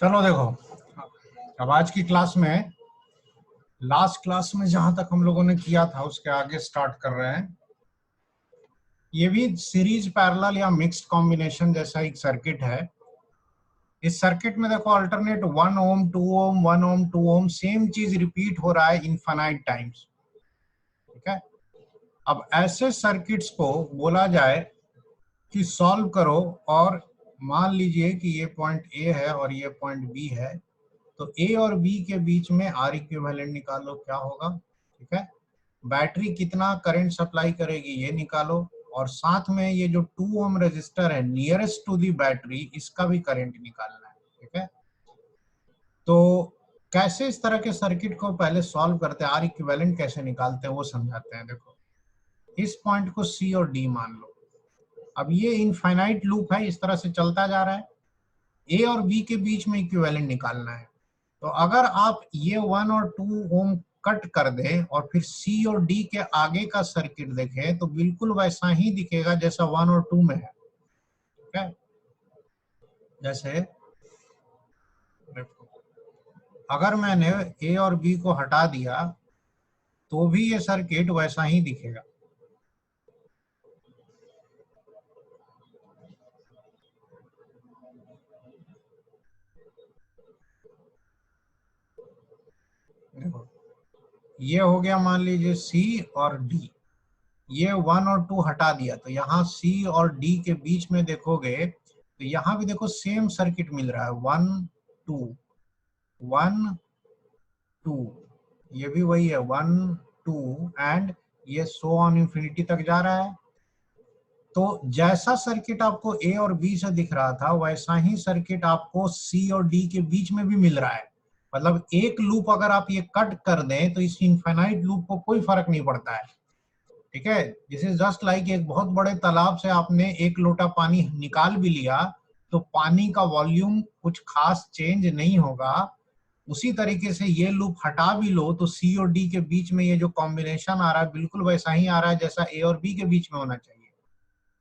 चलो देखो, अब आज की क्लास में लास्ट क्लास में जहां तक हम लोगों ने किया था उसके आगे स्टार्ट कर रहे हैं। ये भी सीरीज पैरेलल या मिक्स्ड कॉम्बिनेशन जैसा एक सर्किट है। इस सर्किट में देखो अल्टरनेट 1 ओम 2 ओम 1 ओम 2 ओम सेम चीज रिपीट हो रहा है इनफाइनाइट टाइम्स। ठीक है, अब ऐसे सर्किट्स को बोला जाए कि सॉल्व करो, और मान लीजिए कि ये पॉइंट ए है और ये पॉइंट बी है, तो ए और बी के बीच में आर इक्विवेलेंट निकालो, क्या होगा। ठीक है, बैटरी कितना करंट सप्लाई करेगी ये निकालो, और साथ में ये जो 2 ओम रेजिस्टर है नियरेस्ट टू दी बैटरी, इसका भी करंट निकालना है। ठीक है, तो कैसे इस तरह के सर्किट को पहले सॉल्व करते हैं, आर इक्विवेलेंट कैसे निकालते हैं वो समझाते हैं। देखो, इस पॉइंट को सी और डी मान लो। अब ये इनफाइनाइट लूप है, इस तरह से चलता जा रहा है। ए और बी के बीच में इक्विवेलेंट निकालना है। तो अगर आप ये 1 और 2 ओम कट कर दें और फिर सी और डी के आगे का सर्किट देखें तो बिल्कुल वैसा ही दिखेगा जैसा 1 और 2 में है। ठीक है, जैसे अगर मैंने ए और बी को हटा दिया तो भी ये सर्किट वैसा ही दिखेगा। देखो, ये हो गया मान लीजिए सी और डी। ये 1 और 2 हटा दिया तो यहाँ सी और डी के बीच में देखोगे तो यहाँ भी देखो सेम सर्किट मिल रहा है, 1 2 1 2, ये भी वही है 1 2, एंड ये सो ऑन इंफिनिटी तक जा रहा है। तो जैसा सर्किट आपको ए और बी से दिख रहा था वैसा ही सर्किट आपको सी और डी के बीच में भी मिल रहा है। मतलब एक लूप अगर आप ये कट कर दें तो इस इनफाइनाइट लूप को कोई फर्क नहीं पड़ता है। ठीक है, दिस इज जस्ट लाइक एक बहुत बड़े तालाब से आपने एक लोटा पानी निकाल भी लिया तो पानी का वॉल्यूम कुछ खास चेंज नहीं होगा। उसी तरीके से ये लूप हटा भी लो तो सी और डी के बीच में ये जो कॉम्बिनेशन आ रहा है बिल्कुल वैसा ही आ रहा है जैसा ए और बी के बीच में होना चाहिए।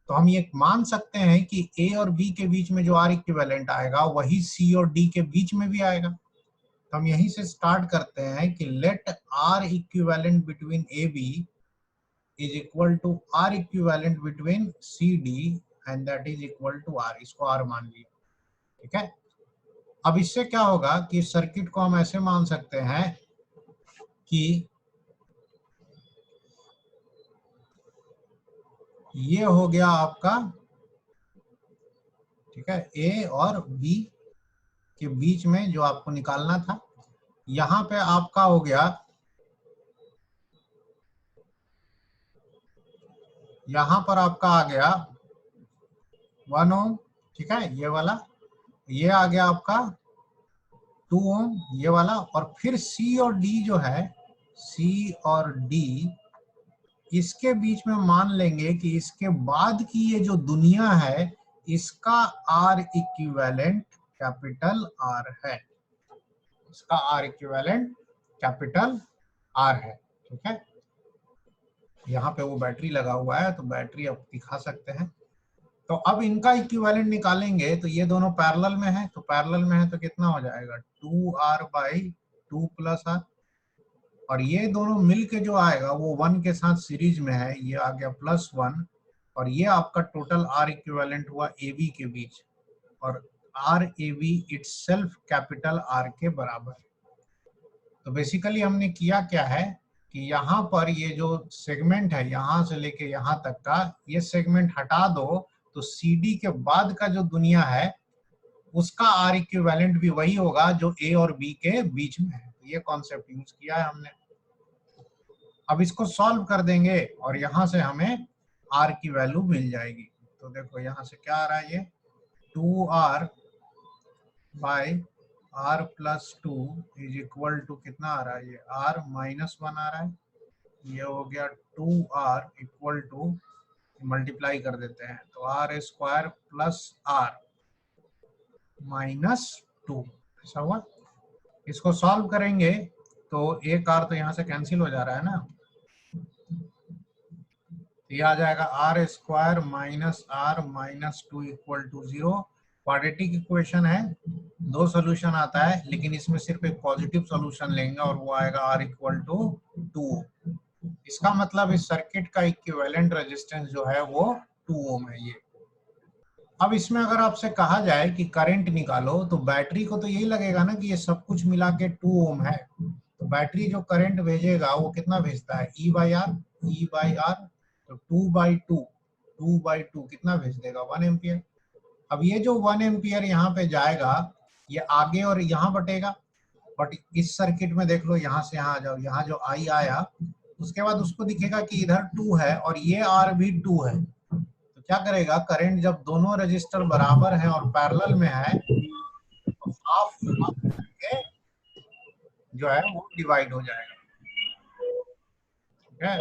तो हम ये मान सकते हैं कि ए और बी के बीच में जो आर इक्विवेलेंट आएगा वही सी और डी के बीच में भी आएगा। तो हम यहीं से स्टार्ट करते हैं कि let R equivalent between A B is equal to R equivalent between CD and that is equal to R, इसको R मान लिया। ठीक है, अब इससे क्या होगा कि सर्किट को हम ऐसे मान सकते हैं कि ये हो गया आपका, ठीक है, A और B के बीच में जो आपको निकालना था, यहां पे आपका हो गया, यहां पर आपका आ गया 1 ओम। ठीक है, ये वाला, ये आ गया आपका 2 ओम, ये वाला, और फिर सी और डी जो है, सी और डी, इसके बीच में मान लेंगे कि इसके बाद की ये जो दुनिया है इसका आर इक्विवेलेंट कैपिटल आर है, इसका आर इक्विवेलेंट कैपिटल आर है। ठीक है, यहाँ पे वो बैटरी लगा हुआ है तो बैटरी अब दिखा सकते हैं। तो अब इनका इक्विवेलेंट निकालेंगे तो ये दोनों पैरेलल में है, तो पैरेलल में है तो कितना हो जाएगा 2R बाई 2 प्लस आर, और ये दोनों मिल के जो आएगा वो 1 के साथ सीरीज में है, ये आ गया +1, और ये आपका टोटल आर इक्विवेलेंट हुआ ए बी के बीच, और R A B itself capital R के बराबर। तो बेसिकली हमने किया क्या है कि यहाँ पर ये जो सेगमेंट है यहाँ से लेके यहाँ तक का, ये सेगमेंट हटा दो तो सी डी के बाद का जो दुनिया है उसका आर इक्विवेलेंट भी वही होगा जो ए और बी के बीच में है। ये कॉन्सेप्ट यूज किया है हमने। अब इसको सॉल्व कर देंगे और यहाँ से हमें R की वैल्यू मिल जाएगी। तो देखो यहाँ से क्या आ रहा है, ये 2R by R plus 2 is equal to कितना आ रहा है, ये R -1 आ रहा है। ये हो गया 2R इक्वल टू, मल्टीप्लाई कर देते हैं तो R स्क्वायर प्लस R -2, ऐसा हुआ। इसको सॉल्व करेंगे तो एक R तो यहाँ से कैंसिल हो जा रहा है ना, ये आ जाएगा R square minus R -2 equal to 0। Quadratic equation है दो सोल्यूशन आता है, लेकिन इसमें सिर्फ एक पॉजिटिव सोल्यूशन लेंगे और वो आएगा R इक्वल टू 2। इसका मतलब इस सर्किट का इक्विवेलेंट रेजिस्टेंस जो है वो 2 ओम है ये। अब इसमें अगर आपसे कहा जाए कि करंट निकालो, तो बैटरी को तो यही लगेगा ना कि ये सब कुछ मिला के 2 ओम है, तो बैटरी जो करंट भेजेगा वो कितना भेजता है, E/R। तो 2/2 कितना भेज देगा, 1 एम्पियर। अब ये जो 1 एम्पियर यहाँ पे जाएगा, ये आगे और यहाँ बटेगा। बट इस सर्किट में देख लो, यहाँ से यहाँ आ जाओ, यहाँ जो आई आया उसके बाद उसको दिखेगा कि इधर 2 है और ये R भी 2 है। तो क्या करेगा, करंट जब दोनों रजिस्टर बराबर हैं और पैरेलल में है, तो हाफ के जो है वो डिवाइड हो जाएगा। ठीक है,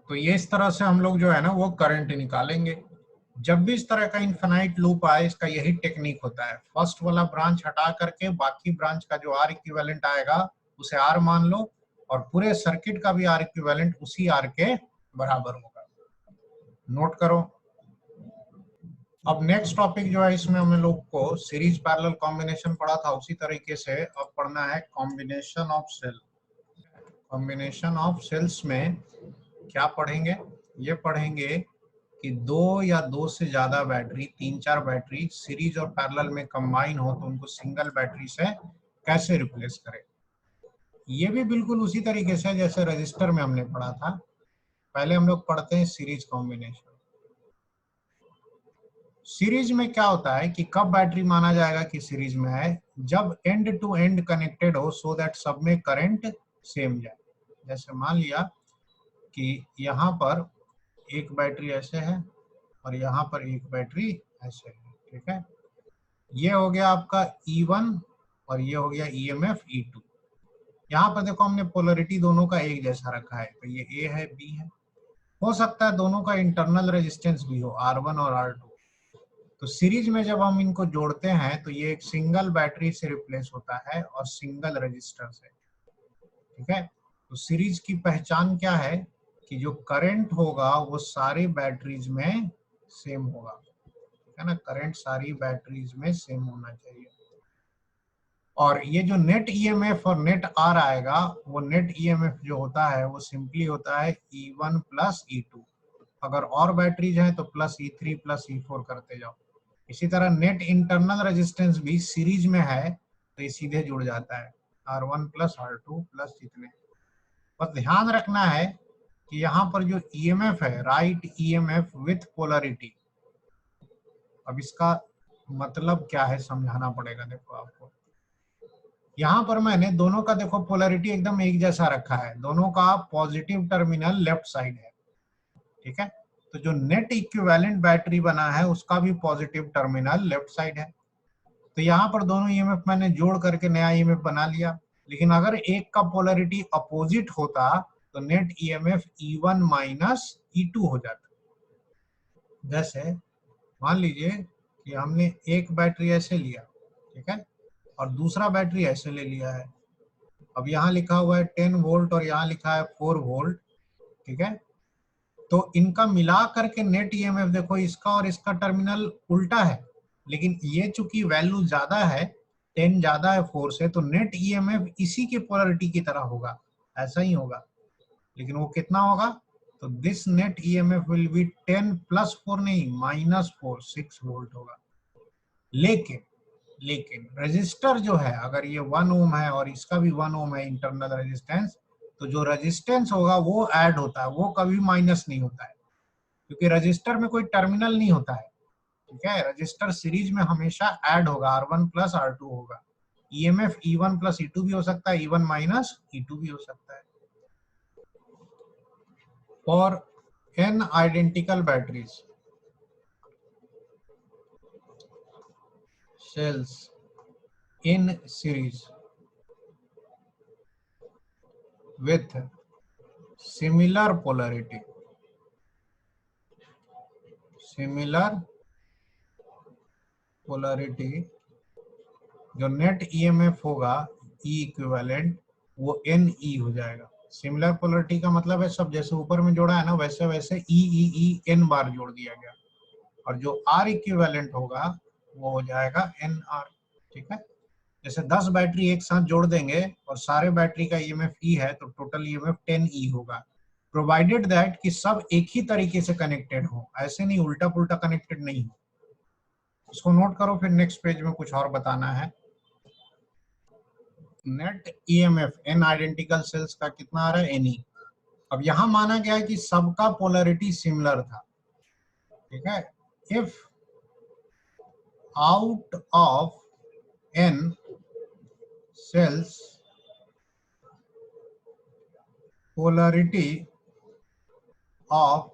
तो ये इस तरह से हम लोग जो है ना वो करंट निकालेंगे। जब भी इस तरह का इनफिनाइट लूप आए, इसका यही टेक्निक होता है, फर्स्ट वाला ब्रांच हटा करके बाकी ब्रांच का जो आर इक्विवेलेंट आएगा उसे आर मान लो, और पूरे सर्किट का भी आर इक्विवेलेंट उसी आर के बराबर होगा। नोट करो। अब नेक्स्ट टॉपिक जो है, इसमें हम लोग को सीरीज पैरेलल कॉम्बिनेशन पढ़ा था, उसी तरीके से अब पढ़ना है combination of cell. Combination of cells में क्या पढ़ेंगे, ये पढ़ेंगे कि दो या दो से ज्यादा बैटरी, 3-4 बैटरी सीरीज और पैरेलल में कंबाइन हो तो उनको सिंगल बैटरी से कैसे रिप्लेस करें। ये भी बिल्कुल उसी तरीके से जैसे रजिस्टर में हमने पढ़ा था। पहले हम लोग पढ़ते हैं सीरीज कॉम्बिनेशन। सीरीज में क्या होता है कि कब बैटरी माना जाएगा कि सीरीज में है, जब एंड टू एंड कनेक्टेड हो, सो दैट सब में करंट सेम जाए। जैसे मान लिया कि यहाँ पर एक बैटरी ऐसे है और यहाँ पर एक बैटरी ऐसे है। ठीक है, ये हो गया आपका E1 और ये हो गया EMF E2। यहाँ पर देखो हमने पोलरिटी दोनों का एक जैसा रखा है, तो ये A है B है। हो सकता है दोनों का इंटरनल रेजिस्टेंस भी हो, R1 और R2। तो सीरीज में जब हम इनको जोड़ते हैं तो ये एक सिंगल बैटरी से रिप्लेस होता है और सिंगल रजिस्टर से। ठीक है, तो सीरीज की पहचान क्या है कि जो करंट होगा वो सारी बैटरीज में सेम होगा। है ना, करंट सारी बैटरीज में सेम होना चाहिए। और ये जो नेट ईएमएफ और नेट आर आएगा, वो नेट ईएमएफ जो होता है वो सिंपली होता है E1 प्लस E2। अगर और बैटरीज हैं तो प्लस E3 प्लस E4 करते जाओ। इसी तरह नेट इंटरनल रेजिस्टेंस भी सीरीज में है तो ये सीधे जुड़ जाता है, R1 प्लस R2 प्लस जितने। बस ध्यान रखना है कि यहाँ पर जो ईएमएफ है, राइट ईएमएफ विथ पोलरिटी। अब इसका मतलब क्या है समझाना पड़ेगा। देखो आपको यहाँ पर मैंने दोनों का देखो पोलरिटी एकदम एक जैसा रखा है, दोनों का पॉजिटिव टर्मिनल लेफ्ट साइड है। ठीक है, तो जो नेट इक्विवेलेंट बैटरी बना है उसका भी पॉजिटिव टर्मिनल लेफ्ट साइड है। तो यहाँ पर दोनों ईएमएफ मैंने जोड़ करके नया ईएमएफ बना लिया। लेकिन अगर एक का पोलरिटी अपोजिट होता तो net EMF E1 minus E2 हो जाता। जैसे मान लीजिए कि हमने एक बैटरी ऐसे लिया, ठीक है, और दूसरा बैटरी ऐसे ले लिया है। अब यहाँ लिखा हुआ है 10 वोल्ट और यहाँ लिखा है 4 वोल्ट। ठीक है, तो इनका मिला करके नेट ईएमएफ देखो, इसका और इसका टर्मिनल उल्टा है, लेकिन ये चूंकि वैल्यू ज्यादा है, 10 ज्यादा है 4 से, तो नेट ईएमएफ इसी के पोलरिटी की तरह होगा, ऐसा ही होगा। लेकिन वो कितना होगा, तो this net EMF will be 10 plus 4 नहीं, -4, 6 वोल्ट होगा। लेकिन रेजिस्टर जो है, अगर ये 1 ओम है और इसका भी 1 ओम है इंटरनल रेजिस्टेंस, तो जो रेजिस्टेंस होगा वो ऐड होता है, वो कभी माइनस नहीं होता है, क्योंकि रजिस्टर में कोई टर्मिनल नहीं होता है। ठीक है, रजिस्टर सीरीज में हमेशा ऐड होगा, R1 प्लस R2 होगा। ईएमएफ E1 प्लस E2 भी हो सकता है, E1 माइनस E2 भी हो सकता है। For n identical batteries, cells in series with similar polarity, जो नेट ईएमएफ होगा E इक्विवेलेंट, वो NE हो जाएगा। सिमिलर पोलरिटी का मतलब है सब जैसे ऊपर में जोड़ा है ना, वैसे वैसे ई एन बार जोड़ दिया गया, और जो आर इक्विवेलेंट होगा वो हो जाएगा एन आर। ठीक है, जैसे 10 बैटरी एक साथ जोड़ देंगे और सारे बैटरी का ईएमएफ ई है तो टोटल ईएमएफ 10 ई होगा, प्रोवाइडेड दैट कि सब एक ही तरीके से कनेक्टेड हो, ऐसे नहीं उल्टा पुल्टा कनेक्टेड नहीं हो। इसको नोट करो, फिर नेक्स्ट पेज में कुछ और बताना है। Net EMF N identical cells का कितना आ रहा है, एन ई। अब यहां माना गया है कि सबका पोलरिटी सिमिलर था। ठीक है, if out of N cells polarity of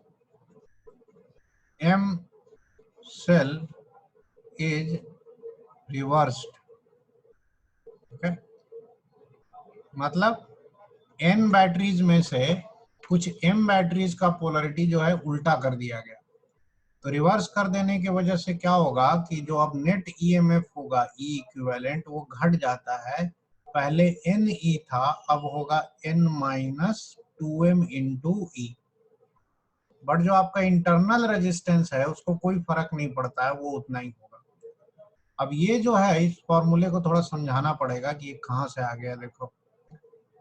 m cell is reversed। okay? मतलब n बैटरीज में से कुछ m बैटरीज का पोलरिटी जो है उल्टा कर दिया गया, तो रिवर्स कर देने की वजह से क्या होगा कि जो अब नेट ईएमएफ होगा ई इक्विवेलेंट वो घट जाता है, पहले एन ई था अब होगा N minus 2m into E, but जो आपका इंटरनल रेजिस्टेंस है उसको कोई फर्क नहीं पड़ता है, वो उतना ही होगा। अब ये जो है इस फॉर्मूले को थोड़ा समझाना पड़ेगा कि ये कहाँ से आ गया। देखो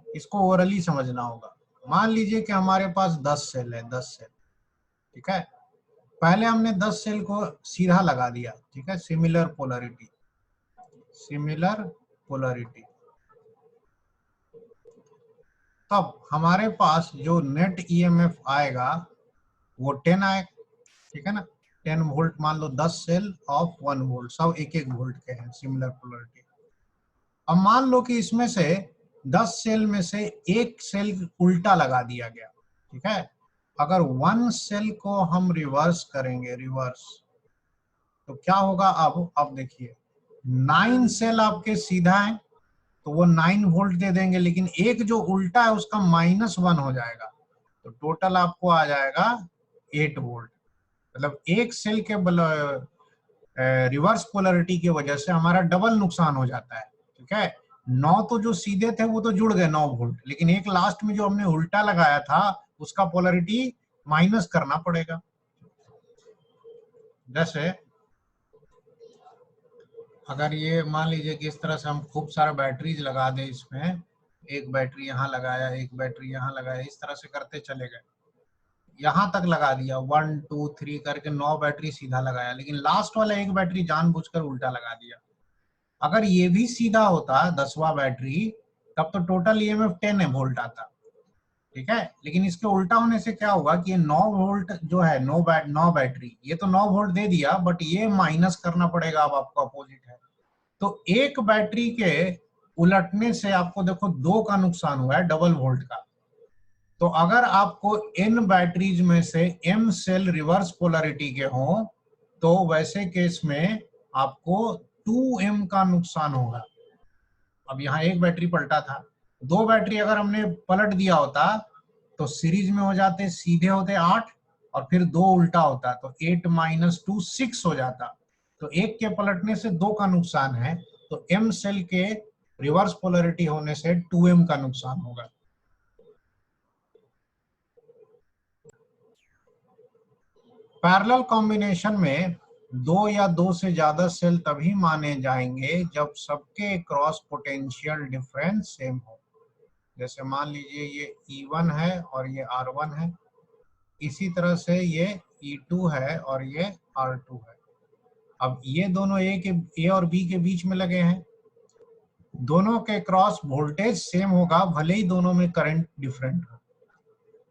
इसको ओरली समझना होगा। मान लीजिए कि हमारे पास 10 सेल है, 10 सेल। ठीक है, पहले हमने 10 सेल को सीधा लगा दिया। ठीक है, सिमिलर पोलरिटी, सिमिलर पोलरिटी, तब हमारे पास जो नेट ईएमएफ आएगा वो 10 आएगा। ठीक है ना, 10 वोल्ट, मान लो 10 सेल ऑफ 1 वोल्ट, सब एक एक वोल्ट के हैं, सिमिलर पोलरिटी। अब मान लो कि इसमें से 10 सेल में से एक सेल उल्टा लगा दिया गया। ठीक है, अगर 1 सेल को हम रिवर्स करेंगे, रिवर्स, तो क्या होगा। अब देखिए 9 सेल आपके सीधा है तो वो 9 वोल्ट दे देंगे, लेकिन एक जो उल्टा है उसका -1 हो जाएगा, तो टोटल आपको आ जाएगा 8 वोल्ट। मतलब एक सेल के रिवर्स पोलरिटी की वजह से हमारा डबल नुकसान हो जाता है। ठीक है, 9 तो जो सीधे थे वो तो जुड़ गए 9 वोल्ट, लेकिन एक लास्ट में जो हमने उल्टा लगाया था उसका पोलरिटी माइनस करना पड़ेगा। जैसे अगर ये मान लीजिए कि इस तरह से हम खूब सारा बैटरीज लगा दें, इसमें एक बैटरी यहाँ लगाया, एक बैटरी यहाँ लगाया, इस तरह से करते चले गए, यहाँ तक लगा दिया 1 2 3 करके 9 बैटरी सीधा लगाया, लेकिन लास्ट वाला एक बैटरी जानबूझकर उल्टा लगा दिया। अगर ये भी सीधा होता 10वां बैटरी, तब तो टोटल ईएमएफ 10 वोल्ट आता। ठीक है, लेकिन इसके उल्टा होने से क्या होगा कि ये 9 वोल्ट जो है, 9 बैटरी, ये तो 9 वोल्ट दे दिया, बट ये माइनस करना पड़ेगा, अब आपको अपोजिट है। तो एक बैटरी के उलटने से आपको देखो 2 का नुकसान हुआ है, डबल वोल्ट का। तो अगर आपको n बैटरीज में से m सेल रिवर्स पोलरिटी के हों तो वैसे केस में आपको 2m का नुकसान होगा। अब यहाँ एक बैटरी पलटा था, 2 बैटरी अगर हमने पलट दिया होता तो सीरीज में हो जाते, सीधे होते 8 और फिर 2 उल्टा होता, तो 8 माइनस 2 6 हो जाता। तो एक के पलटने से 2 का नुकसान है, तो m सेल के रिवर्स पोलरिटी होने से 2m का नुकसान होगा। पैरेलल कॉम्बिनेशन में 2 या 2 से ज्यादा सेल तभी माने जाएंगे जब सबके क्रॉस पोटेंशियल डिफरेंस सेम हो। जैसे मान लीजिए ये E1 है और ये R1 है, इसी तरह से ये E2 है और ये R2 है। अब ये दोनों A और B के बीच में लगे हैं, दोनों के क्रॉस वोल्टेज सेम होगा भले ही दोनों में करंट डिफरेंट हो।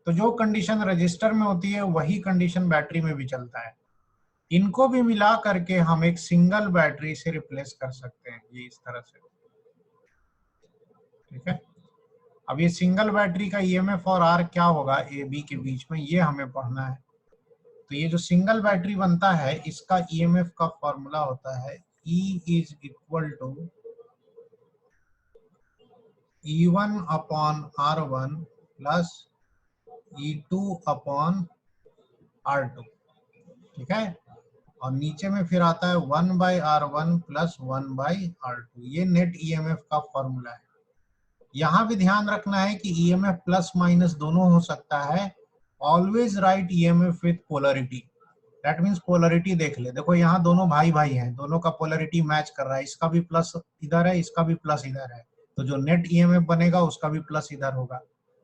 तो जो कंडीशन रजिस्टर में होती है वही कंडीशन बैटरी में भी चलता है। इनको भी मिला करके हम एक सिंगल बैटरी से रिप्लेस कर सकते हैं, ये इस तरह से। ठीक है, अब ये सिंगल बैटरी का ईएमएफ और आर क्या होगा ए बी के बीच में, ये हमें पढ़ना है। तो ये जो सिंगल बैटरी बनता है इसका ईएमएफ का फॉर्मूला होता है E is equal to E1 upon R1 plus E2 upon R2। ठीक है, और नीचे में फिर आता है 1/R1 प्लस 1/R2। ये नेट ईएमएफ का फॉर्मूला है, यहाँ भी ध्यान रखना है कि ईएमएफ प्लस माइनस दोनों हो सकता है। Always right EMF with polarity, that means polarity देख ले। देखो यहाँ दोनों भाई भाई हैं, दोनों का पोलरिटी मैच कर रहा है, इसका भी प्लस इधर है, इसका भी प्लस इधर है, तो जो नेट ईएमएफ बनेगा उसका भी प्लस इधर होगा।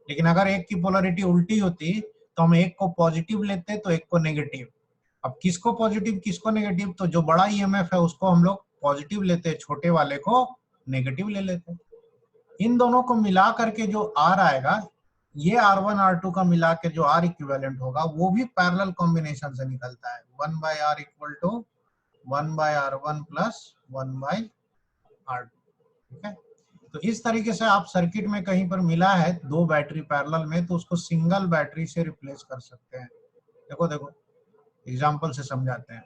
लेकिन अगर एक की पोलरिटी उल्टी होती तो हम एक को पॉजिटिव लेते तो एक को नेगेटिव। अब किसको पॉजिटिव किसको नेगेटिव, तो जो बड़ा ईएमएफ है उसको हम लोग पॉजिटिव लेते, छोटे वाले को नेगेटिव ले लेते। इन दोनों को मिला करके जो आर आएगा, ये R1 R2 का मिला के जो आर इक्विवेलेंट होगा वो भी पैरेलल कॉम्बिनेशन से निकलता है। 1/R equal to 1/R1 plus 1/R2। ठीक है, तो इस तरीके से आप सर्किट में कहीं पर मिला है दो बैटरी पैरेलल में तो उसको सिंगल बैटरी से रिप्लेस कर सकते हैं। देखो देखो एग्जांपल से समझाते हैं।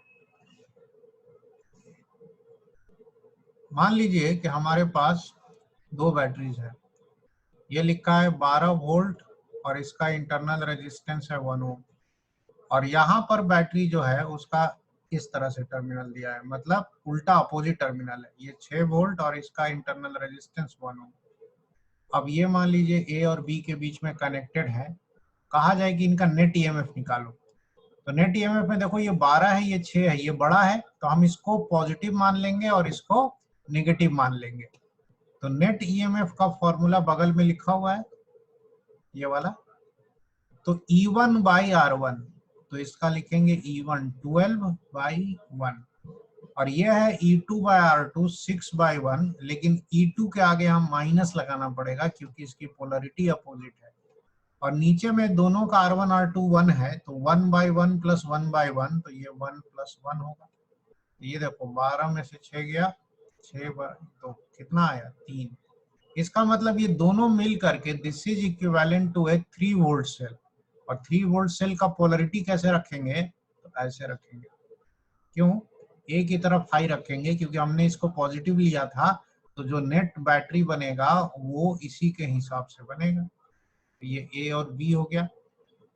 मान लीजिए कि हमारे पास दो बैटरीज है, ये लिखा है 12 वोल्ट और इसका इंटरनल रेजिस्टेंस है 1 ओम, और यहाँ पर बैटरी जो है उसका इस तरह से टर्मिनल दिया है, मतलब उल्टा अपोजिट टर्मिनल है। ये 6 वोल्ट और इसका इंटरनल रेजिस्टेंस 1 ओम। अब ये मान लीजिए ए और बी के बीच में कनेक्टेड है, कहा जाए कि इनका नेट ईएमएफ निकालो। तो नेट ईएमएफ में देखो ये 12 है, ये 6 है, ये बड़ा है तो हम इसको पॉजिटिव मान लेंगे और इसको नेगेटिव मान लेंगे। तो नेट ईएमएफ का फॉर्मूला बगल में लिखा हुआ है ये वाला, तो E1/R1, तो इसका लिखेंगे E1 12/1, और ये है E2/R2 6/1, लेकिन E2 के आगे हम माइनस लगाना पड़ेगा क्योंकि इसकी पोलरिटी अपोजिट है। और नीचे में दोनों का R1 R2 1 है तो 1/1 प्लस 1/1, तो ये 1 प्लस 1 होगा। ये देखो 12 में से 6 गया, 6 तो कितना आया 3। इसका मतलब ये दोनों मिल करके this is equivalent to a 3 volt cell. और 3 वोल्ट सेल का पोलरिटी कैसे रखेंगे, तो ऐसे रखेंगे। क्यों, ए की तरफ हाई रखेंगे क्योंकि हमने इसको पॉजिटिव लिया था, तो जो नेट बैटरी बनेगा वो इसी के हिसाब से बनेगा। ये ए और बी हो गया।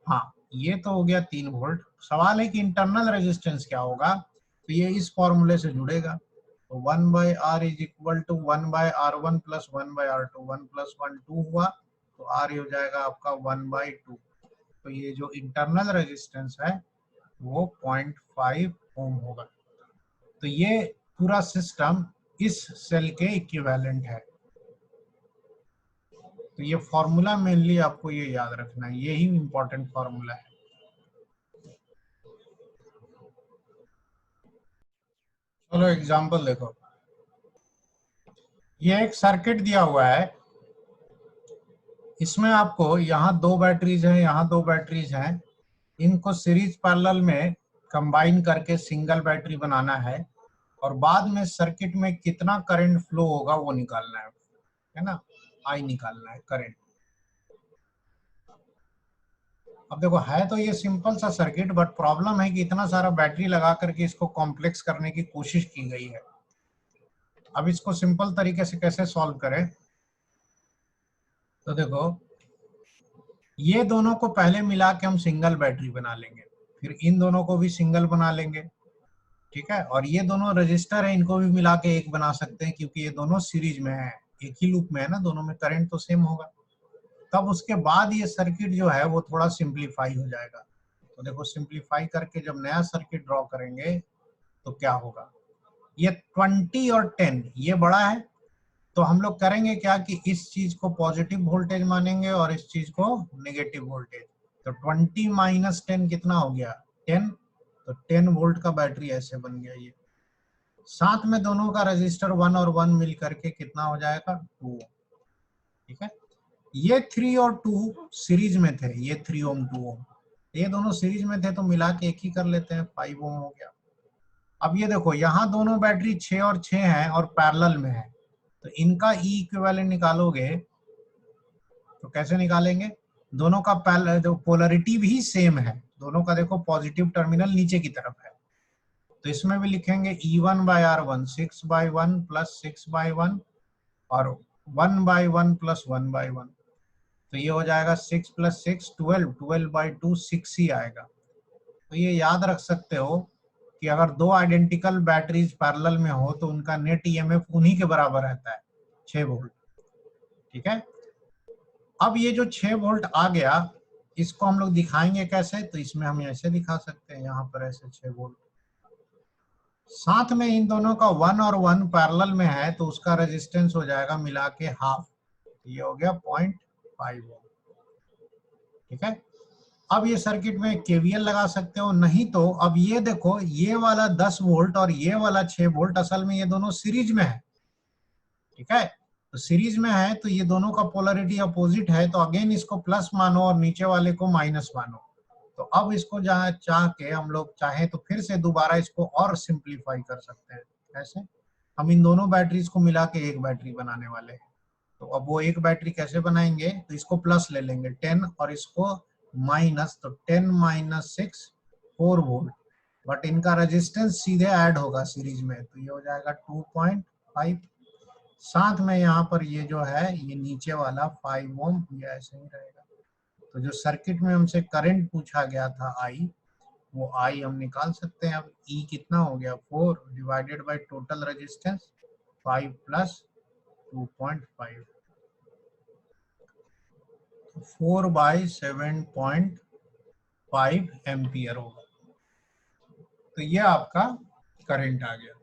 हाँ, ये तो हो गया 3 वोल्ट। सवाल है कि इंटरनल रेजिस्टेंस क्या होगा, तो ये इस फॉर्मूले से जुड़ेगा। तो 1/R is equal to 1/R1 plus 1/R2, 1 plus 1 2 हुआ, तो R हो जाएगा आपका 1/2। तो ये जो इंटरनल रेजिस्टेंस है वो 0.5 ओम होगा। तो ये पूरा सिस्टम इस सेल के इक्विवेलेंट है। तो ये फॉर्मूला मेनली आपको ये याद रखना है, यही इंपॉर्टेंट फॉर्मूला है। चलो एग्जांपल देखो, ये एक सर्किट दिया हुआ है, इसमें आपको यहाँ दो बैटरीज हैं, यहाँ दो बैटरीज हैं, इनको सीरीज पैरेलल में कंबाइन करके सिंगल बैटरी बनाना है, और बाद में सर्किट में कितना करंट फ्लो होगा वो निकालना है ना, आई निकालना है करंट। अब देखो है तो ये सिंपल सा सर्किट, बट प्रॉब्लम है कि इतना सारा बैटरी लगा करके इसको कॉम्प्लेक्स करने की कोशिश की गई है। अब इसको सिंपल तरीके से कैसे सॉल्व करें, तो देखो ये दोनों को पहले मिला के हम सिंगल बैटरी बना लेंगे, फिर इन दोनों को भी सिंगल बना लेंगे। ठीक है, और ये दोनों रजिस्टर है, इनको भी मिला के एक बना सकते हैं क्योंकि ये दोनों सीरीज में है, एक ही लूप में है ना, दोनों में करंट तो सेम होगा। तब उसके बाद ये सर्किट जो है वो थोड़ा सिंप्लीफाई हो जाएगा। तो देखो सिंप्लीफाई करके जब नया सर्किट ड्रॉ करेंगे तो क्या होगा, ये 20 और 10 ये बड़ा है, तो हम लोग करेंगे क्या कि इस चीज को पॉजिटिव वोल्टेज मानेंगे और इस चीज को नेगेटिव वोल्टेज। तो 20 माइनस 10 कितना हो गया 10, तो 10 वोल्ट का बैटरी ऐसे बन गया। ये साथ में दोनों का रजिस्टर 1 और 1 मिल करके कितना हो जाएगा 2। ठीक है, ये 3 और 2 सीरीज में थे, ये 3 ओम 2 ओम, ये दोनों सीरीज में थे तो मिला के एक ही कर लेते हैं, 5 ओम हो गया। अब ये देखो यहाँ दोनों बैटरी 6 और 6 हैं और पैरेलल में है, तो इनका ई इक्विवेलेंट निकालोगे तो कैसे निकालेंगे, दोनों का जो पोलरिटी भी सेम है, दोनों का देखो पॉजिटिव टर्मिनल नीचे की तरफ है, तो इसमें भी लिखेंगे E1/R1 6/1 प्लस 6/1 और 1/1 प्लस 1/1, तो ये हो जाएगा 6 प्लस 6 12, 12/2 6 ही आएगा। तो ये याद रख सकते हो कि अगर दो आइडेंटिकल बैटरीज पैरेलल में हो तो उनका नेट ईएमएफ उन्हीं के बराबर रहता है 6 वोल्ट। ठीक है, अब ये जो 6 वोल्ट आ गया, इसको हम लोग दिखाएंगे कैसे, तो इसमें हम ऐसे दिखा सकते हैं, यहाँ पर ऐसे 6 वोल्ट, साथ में इन दोनों का 1 और 1 पैरेलल में है, तो उसका रेजिस्टेंस हो जाएगा मिला के हाफ, ये हो गया 0.5 ओम। ठीक है, अब ये सर्किट में केवीएल लगा सकते हो, नहीं तो अब ये देखो, ये वाला 10 वोल्ट और ये वाला 6 वोल्ट, असल में ये दोनों सीरीज में है। ठीक है, तो सीरीज में है तो ये दोनों का पोलरिटी अपोजिट है, तो अगेन इसको प्लस मानो और नीचे वाले को माइनस मानो। तो अब इसको जहाँ चाह के हम लोग चाहें तो फिर से दोबारा इसको और सिंप्लीफाई कर सकते हैं। कैसे? हम इन दोनों बैटरीज को मिला के एक बैटरी बनाने वाले हैं, तो अब वो एक बैटरी कैसे बनाएंगे, तो इसको प्लस ले लेंगे 10 और इसको माइनस, तो 10 माइनस 6 4 वोल्ट, बट इनका रेजिस्टेंस सीधे ऐड होगा सीरीज में, तो ये हो जाएगा 2.5। साथ में यहाँ पर ये जो है ये नीचे वाला 5 ओम, ये ऐसे ही रहेगा। तो जो सर्किट में हमसे करंट पूछा गया था आई, वो आई हम निकाल सकते हैं। अब ई कितना हो गया, 4 divided by total resistance 5 plus 2.5, 4/7.5 ampere होगा। तो ये आपका करंट आ गया।